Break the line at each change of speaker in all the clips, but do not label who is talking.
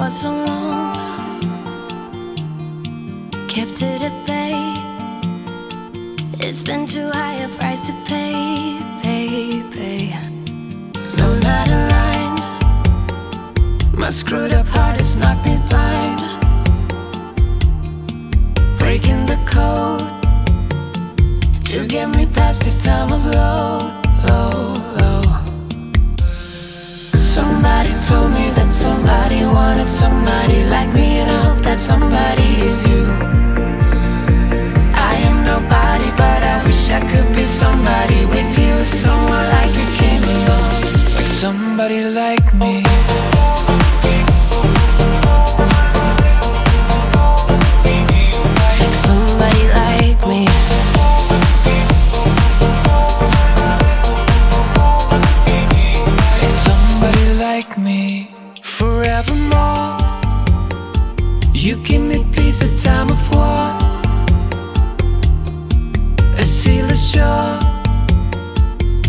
for so long, kept it at bay. It's been too high a price to pay, pay. No, not aligned. My screwed up heart has knocked me blind, breaking the code to get me past this time of low. Somebody told me that somebody wanted somebody like me, and I hope that somebody is you. I am nobody, but I wish I could be somebody with you. If someone like you came along, like somebody like me. Somebody like me. Somebody like me. Forevermore, you give me peace at time of war. A sealess shore,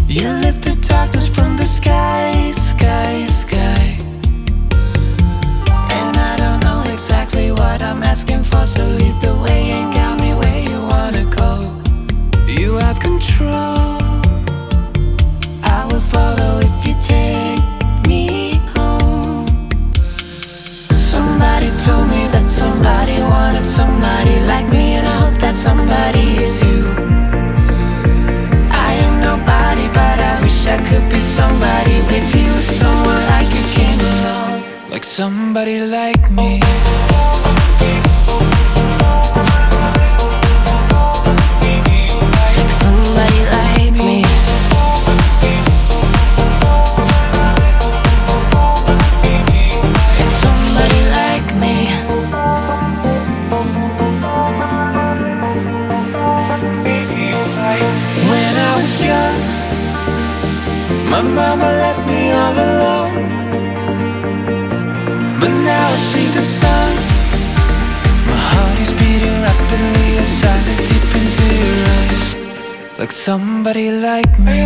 you lift the darkness from the sky, sky. And I don't know exactly what I'm asking for, so lead the way and guide me where you wanna go. You have control, I will follow if you take me home. Somebody told me that somebody wanted somebody like me, and I hope that somebody is you. I am nobody, but I wish I could be somebody with you. If someone like you came along, like somebody like me. Somebody like me. Somebody like me. When I was young, my mama left me all alone, but now I see the sun. My heart is beating rapidly as I look deep into your eyes, like somebody like me.